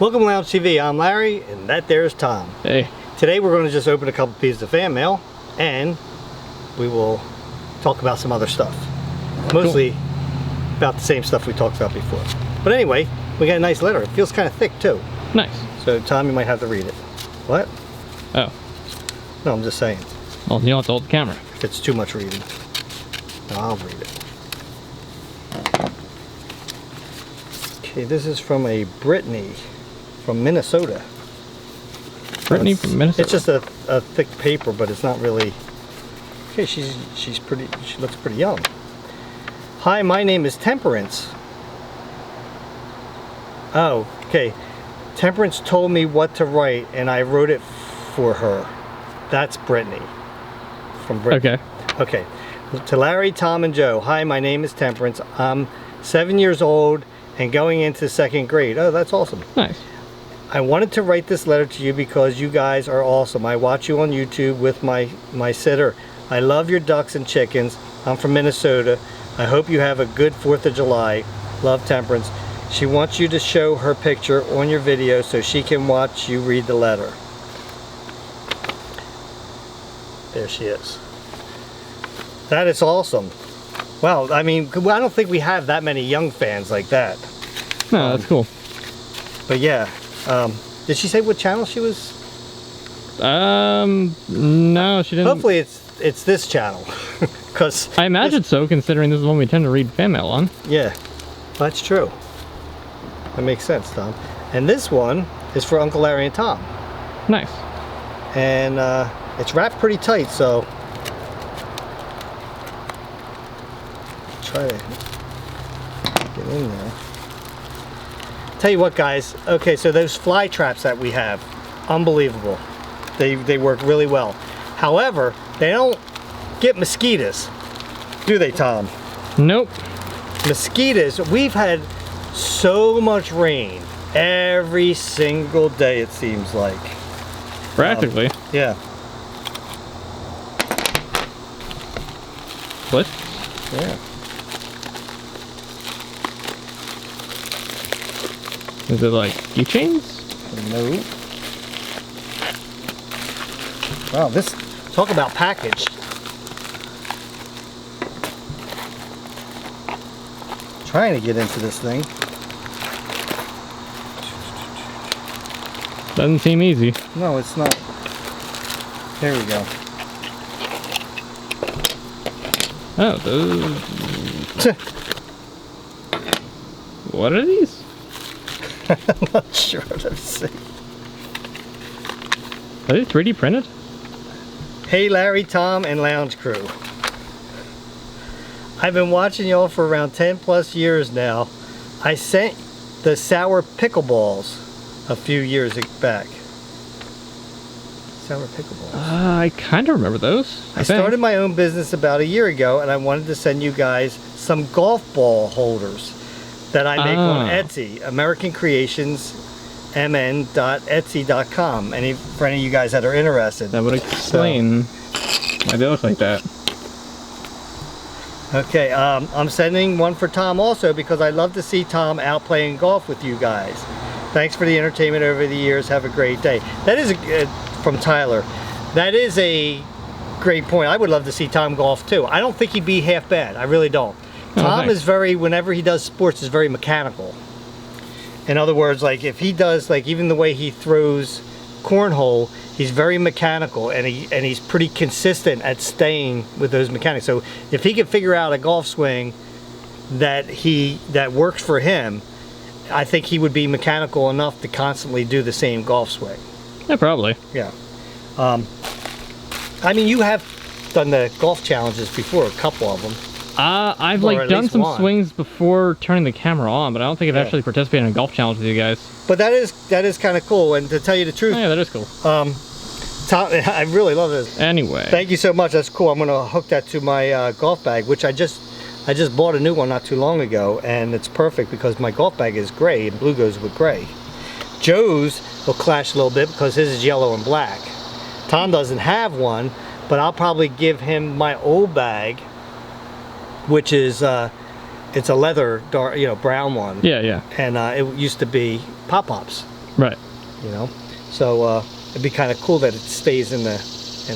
Welcome to Lounge TV. I'm Larry, and that there's Tom. Hey. Today we're going to just open a couple pieces of fan mail, and we will talk about some other stuff. Mostly about the same stuff we talked about before. But anyway, we got a nice letter. It feels kind of thick too. Nice. So Tom, you might have to read it. What? Oh. No, I'm just saying. Well, you don't have to hold the camera. If it's too much reading. No, I'll read it. Okay, this is from a Brittany from Minnesota. Brittany from Minnesota. It's just a thick paper, but it's not really. Okay, she's pretty. She looks pretty young. Hi, my name is Temperance. Oh, okay. Temperance told me what to write, and I wrote it for her. That's Brittany. From Brittany. Okay. Okay. To Larry, Tom, and Joe. Hi, my name is Temperance. I'm 7 years old and going into second grade. Oh, that's awesome. Nice. I wanted to write this letter to you because you guys are awesome. I watch you on YouTube with my sitter. I love your ducks and chickens. I'm from Minnesota. I hope you have a good 4th of July. Love, Temperance. She wants you to show her picture on your video so she can watch you read the letter. There she is. That is awesome. Wow, I mean, I don't think we have that many young fans like that. No, that's cool. But yeah, did she say what channel she was? No, she didn't. Hopefully it's this channel, because I imagine so, considering this is one we tend to read fan mail on. Yeah, that's true. That makes sense, Tom. And this one is for Uncle Larry and Tom. Nice. And it's wrapped pretty tight, so try to get in there. Tell you what, guys. Okay, so those fly traps that we have, unbelievable. They work really well. However, they don't get mosquitoes, do they, Tom? Nope. Mosquitoes. We've had so much rain every single day, it seems like. Practically. Yeah. What? Yeah. Is it like keychains? No. Wow, this, talk about packaged. Trying to get into this thing. Doesn't seem easy. No, it's not. There we go. Oh, those. What are these? I'm not sure. Let's see. Are they 3D printed? Hey Larry, Tom, and Lounge Crew. I've been watching y'all for around 10 plus years now. I sent the sour pickleballs a few years back. Sour pickleballs. I kind of remember those. I started my own business about a year ago, and I wanted to send you guys some golf ball holders that I make on Etsy, American Creations mn.etsy.com. For any of you guys that are interested. That would explain why they look like that. Okay, I'm sending one for Tom also because I love to see Tom out playing golf with you guys. Thanks for the entertainment over the years. Have a great day. That is from Tyler. That is a great point. I would love to see Tom golf too. I don't think he'd be half bad. I really don't. Tom is very, whenever he does sports, is very mechanical. In other words, like if he does, like even the way he throws cornhole, he's very mechanical, and he's pretty consistent at staying with those mechanics. So if he can figure out a golf swing that works for him, I think he would be mechanical enough to constantly do the same golf swing. Yeah, probably. Yeah. I mean, you have done the golf challenges before, a couple of them. I've like done some swings before turning the camera on, but I don't think I've actually participated in a golf challenge with you guys. But that is kind of cool, and to tell you the truth, yeah, that is cool. Tom, I really love this. Anyway, thank you so much. That's cool. I'm gonna hook that to my golf bag, which I just bought a new one not too long ago, and it's perfect because my golf bag is gray, and blue goes with gray. Joe's will clash a little bit because his is yellow and black. Tom doesn't have one, but I'll probably give him my old bag, which is it's a leather dark, brown one. Yeah, yeah. And it used to be pop-pops. Right. You know, so it'd be kind of cool that it stays in the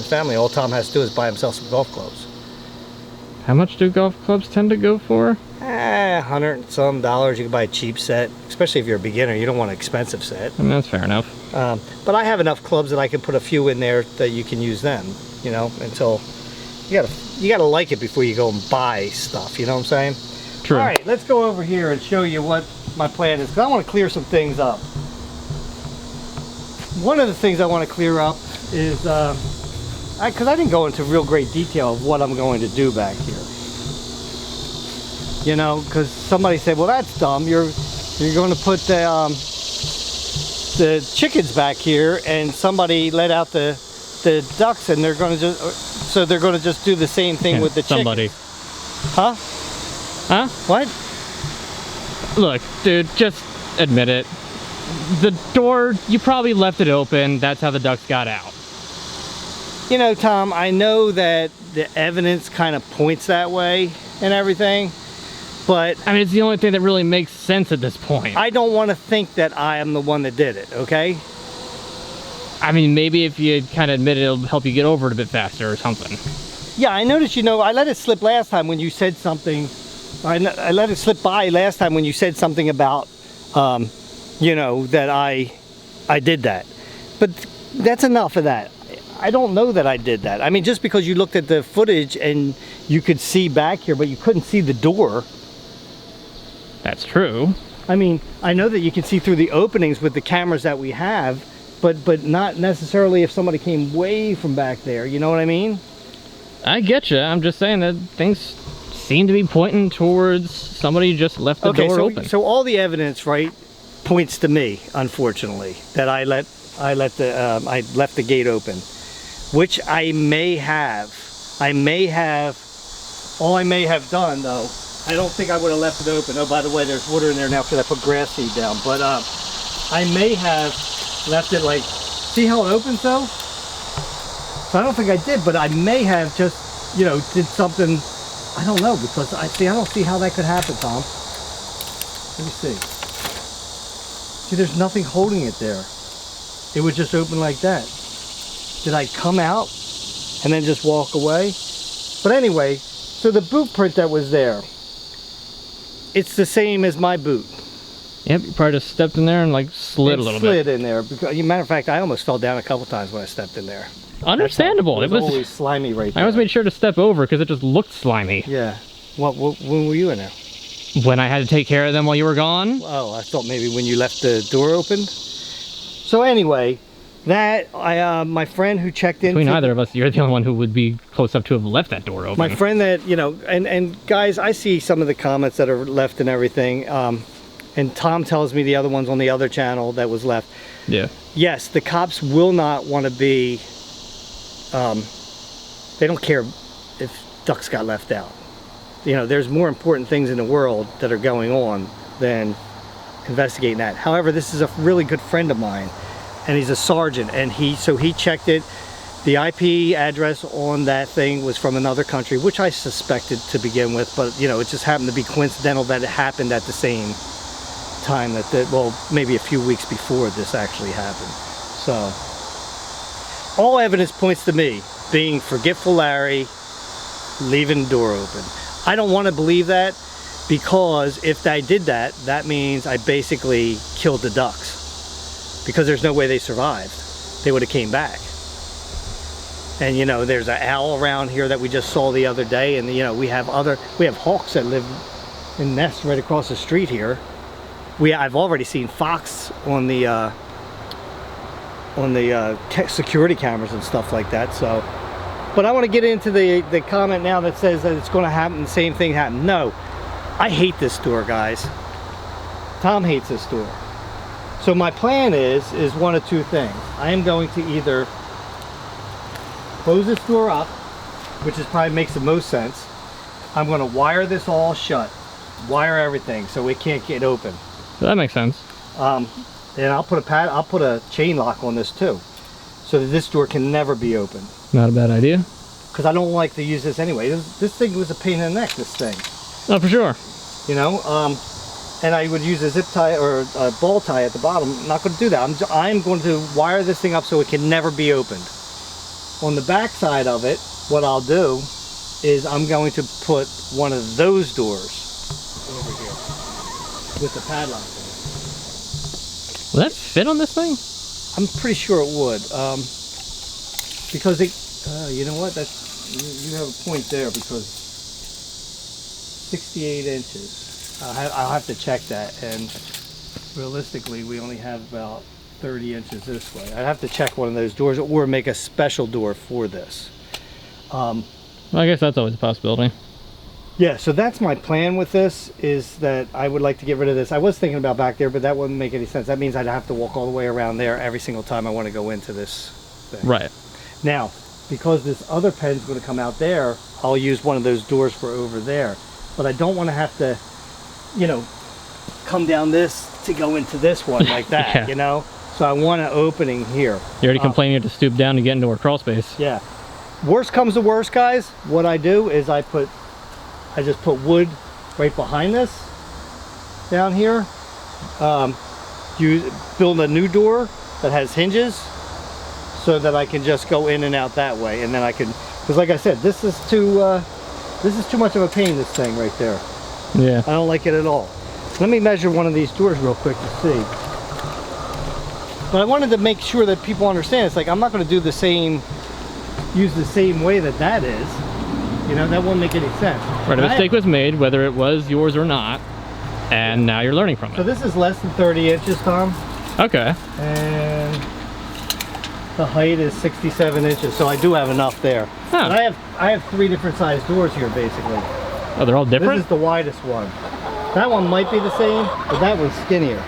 family. All Tom has to do is buy himself some golf clubs. How much do golf clubs tend to go for? $100 and some. You can buy a cheap set, especially if you're a beginner. You don't want an expensive set. I mean, that's fair enough. But I have enough clubs that I can put a few in there that you can use them. You know, until you gotta like it before you go and buy stuff. You know what I'm saying? True. All right, let's go over here and show you what my plan is, because I want to clear some things up. One of the things I want to clear up is because I didn't go into real great detail of what I'm going to do back here. You know, because somebody said, well, that's dumb. You're going to put the chickens back here, and somebody let out the ducks, and they're going to just do the same thing with the somebody. chickens. Huh? Huh? What? Look, dude, just admit it. The door, you probably left it open. That's how the ducks got out. You know, Tom, I know that the evidence kind of points that way and everything, but I mean, it's the only thing that really makes sense at this point. I don't want to think that I am the one that did it, okay? I mean, maybe if you kind of admit it, it'll help you get over it a bit faster or something. Yeah, I noticed, you know, I let it slip last time when you said something. I let it slip by last time when you said something about, you know, that I did that. But that's enough of that. I don't know that I did that. I mean, just because you looked at the footage and you could see back here, but you couldn't see the door. That's true. I mean, I know that you can see through the openings with the cameras that we have, but not necessarily if somebody came way from back there. You know what I mean? I get you. I'm just saying that things seem to be pointing towards somebody just left the door open. So all the evidence, right, points to me, unfortunately, that I left the gate open, which I may have. All I may have done, though, I don't think I would have left it open. Oh, by the way, there's water in there now because I put grass seed down. But I may have left it like, see how it opens though? So I don't think I did, but I may have just, you know, did something. I don't know, because I don't see how that could happen, Tom. Let me see. See, there's nothing holding it there. It would just open like that. Did I come out and then just walk away? But anyway, so the boot print that was there, it's the same as my boot. Yep, you probably just stepped in there and like slid a little bit. Slid in there. Because, matter of fact, I almost fell down a couple times when I stepped in there. Understandable. It was always slimy right there. I always made sure to step over because it just looked slimy. Yeah. When were you in there? When I had to take care of them while you were gone. Oh, I thought maybe when you left the door open. So anyway, that my friend who checked in. Between either of us, you're the only one who would be close enough to have left that door open. My friend that, you know, and guys, I see some of the comments that are left and everything. And Tom tells me the other ones on the other channel that was left. Yeah. Yes, the cops will not want to be. They don't care if ducks got left out. You know, there's more important things in the world that are going on than investigating that. However, this is a really good friend of mine, and he's a sergeant, and he checked it. The IP address on that thing was from another country, which I suspected to begin with, but you know, it just happened to be coincidental that it happened at the same time well, maybe a few weeks before this actually happened. So all evidence points to me being forgetful Larry, leaving the door open. I don't want to believe that, because if I did that, that means I basically killed the ducks, because there's no way they survived. They would have came back. And you know, there's an owl around here that we just saw the other day, and you know, we have hawks that live in nests right across the street here. I've already seen fox on the security cameras and stuff like that. So, but I want to get into the comment now that says that it's going to happen, the same thing happened. No, I hate this store, guys. Tom hates this store. So my plan is one of two things. I am going to either close this door up, which is probably makes the most sense. I'm going to wire this all shut, wire everything so it can't get open. That makes sense. And I'll put a chain lock on this too, so that this door can never be opened. Not a bad idea. Because I don't like to use this anyway. This thing was a pain in the neck, this thing. Oh, for sure. You know, and I would use a zip tie or a ball tie at the bottom. I'm not going to do that. I'm going to wire this thing up so it can never be opened. On the back side of it, what I'll do is I'm going to put one of those doors over here with the padlock in it. Will that fit on this thing? I'm pretty sure it would, because it, you know what, you have a point there, because 68 inches. I'll have to check that, and realistically we only have about 30 inches this way. I'd have to check one of those doors or make a special door for this. Well, I guess that's always a possibility. Yeah, so that's my plan with this, is that I would like to get rid of this. I was thinking about back there, but that wouldn't make any sense. That means I'd have to walk all the way around there every single time I want to go into this thing. Right. Now, because this other pen's going to come out there, I'll use one of those doors for over there. But I don't want to have to, you know, come down this to go into this one like that, Yeah. you know? So I want an opening here. You're already complaining you have to stoop down to get into our crawl space. Yeah. Worst comes to worst, guys, what I do is I just put wood right behind this down here. You build a new door that has hinges so that I can just go in and out that way, and then I can, because like I said, this is too much of a pain, this thing right there. Yeah. I don't like it at all. Let me measure one of these doors real quick to see. But I wanted to make sure that people understand, it's like I'm not going to do the same, use the same way that is. You know, that won't make any sense. Right, a mistake was made, whether it was yours or not, and now you're learning from So it. this is less than 30 inches, Tom. Okay. And the height is 67 inches, so I do have enough there. Huh. And I have 3 different size doors here, basically. Oh, they're all different? This is the widest one. That one might be the same, but that one's skinnier.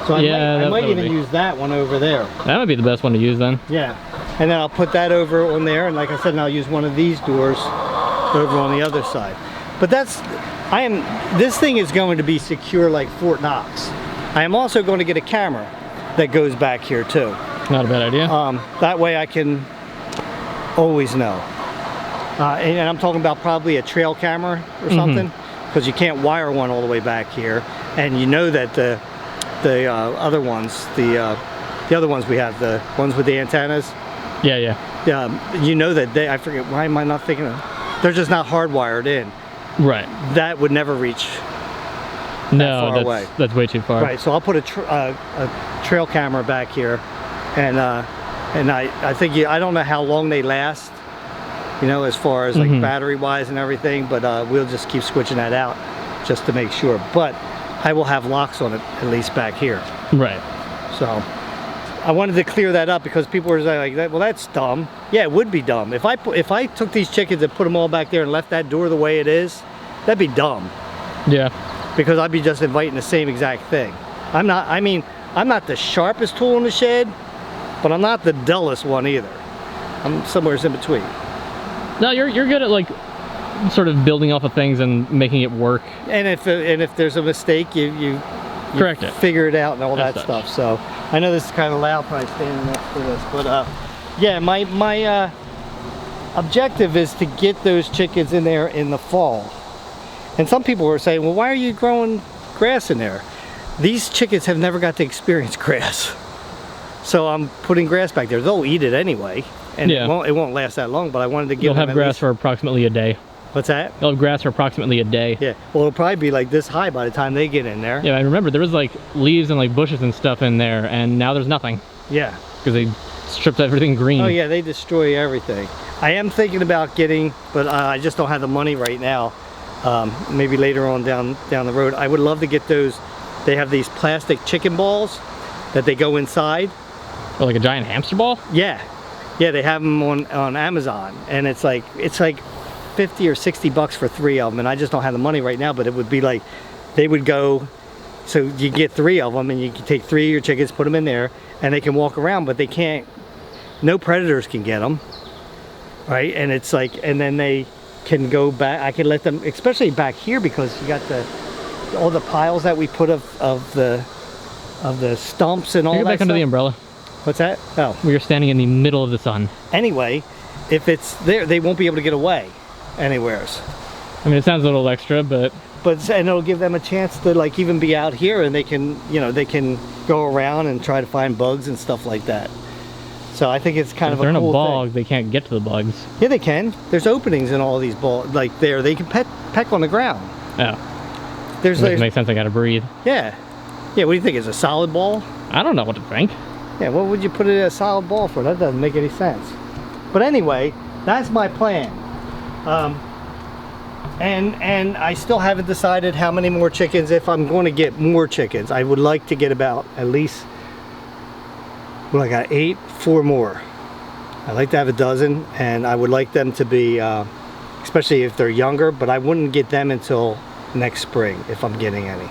So I might even use that one over there. That might be the best one to use then. Yeah. And then I'll put that over on there, and like I said, I'll use one of these doors over on the other side. But this thing is going to be secure like Fort Knox. I am also going to get a camera that goes back here too. Not a bad idea. That way I can always know. And I'm talking about probably a trail camera or something, because you can't wire one all the way back here. And you know that the other ones, the other ones we have, the ones with the antennas, Yeah. you know that I forget, why am I not thinking of, they're just not hardwired in. Right. That would never reach No, far away. That's way too far. Right, so I'll put a trail camera back here, and I think I don't know how long they last, you know, as far as like battery wise and everything, but we'll just keep switching that out just to make sure. But I will have locks on it at least back here. Right. So I wanted to clear that up, because people were like, well, that's dumb. Yeah, it would be dumb. If I took these chickens and put them all back there and left that door the way it is, that'd be dumb. Yeah. Because I'd be just inviting the same exact thing. I'm not the sharpest tool in the shed, but I'm not the dullest one either. I'm somewhere in between. No, you're good at like sort of building off of things and making it work. And if there's a mistake, you correct it, figure it out and all as that such. stuff. So I know this is kind of loud when I stand next to this, but yeah, my objective is to get those chickens in there in the fall. And some people were saying, well, why are you growing grass in there? These chickens have never got to experience grass. So I'm putting grass back there. They'll eat it anyway. And Yeah. it won't last that long, but I wanted to give You'll them have grass for approximately a day. What's that? You'll have grass for approximately a day. Yeah, well, it'll probably be like this high by the time they get in there. Yeah, I remember there was like leaves and like bushes and stuff in there, and now there's nothing. Yeah. Because they stripped everything green. Oh yeah, they destroy everything. I am thinking about getting, but I just don't have the money right now. Maybe later on down the road. I would love to get those. They have these plastic chicken balls that they go inside. Or like a giant hamster ball? Yeah, yeah, they have them on Amazon, and it's like 50 or 60 bucks for 3 of them, and I just don't have the money right now. But it would be like, they would go, so you get 3 of them, and you can take 3 of your chickens, put them in there, and they can walk around, but they can't, no predators can get them, right? And it's like, and then they can go back. I can let them, especially back here, because you got all the piles that we put of the stumps and all that Get back stuff. under the umbrella. What's that? Oh. We are standing in the middle of the sun. Anyway, if it's there, they won't be able to get away anywheres. I mean, it sounds a little extra, but and it'll give them a chance to like even be out here, and they can, you know, they can go around and try to find bugs and stuff like that. So I think it's kind of a cool thing. If they're in a bog, they can't get to the bugs. Yeah, they can. There's openings in all these bogs, like there. They can peck on the ground. Oh. There's Makes sense. I gotta breathe. Yeah. Yeah. What do you think? Is a solid ball? I don't know what to think. Yeah. What would you put it in a solid ball for? That doesn't make any sense. But anyway, that's my plan. And I still haven't decided how many more chickens. If I'm going to get more chickens, I would like to get about at least. Well, I got 8, 4 more. I'd like to have a dozen, and I would like them to be, especially if they're younger, but I wouldn't get them until next spring if I'm getting any.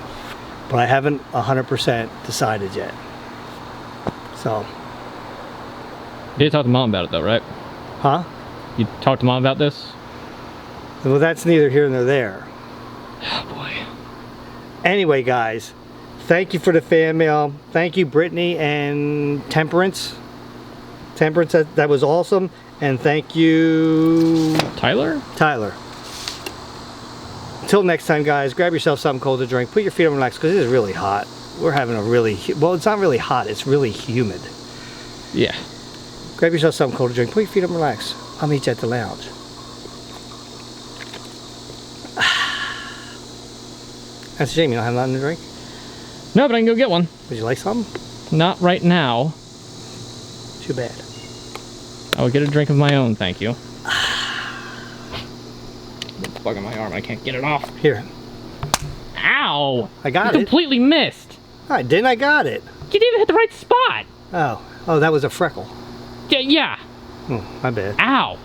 But I haven't 100% decided yet. So. You did talk to Mom about it though, right? Huh? You talked to Mom about this? Well, that's neither here nor there. Oh boy. Anyway, guys. Thank you for the fan mail. Thank you, Brittany and Temperance. Temperance, that was awesome. And thank you... Tyler? Tyler. Until next time, guys, grab yourself something cold to drink. Put your feet on relax, because it is really hot. We're having a really... Well, it's not really hot. It's really humid. Yeah. Grab yourself something cold to drink. Put your feet on relax. I'll meet you at the lounge. That's a shame you don't have nothing to drink. No, but I can go get one. Would you like some? Not right now. Too bad. I will get a drink of my own, thank you. It's bugging my arm, I can't get it off. Here. Ow! I got you it. Completely missed. I didn't. I got it. You didn't even hit the right spot. Oh, that was a freckle. Yeah. Oh, my bad. Ow.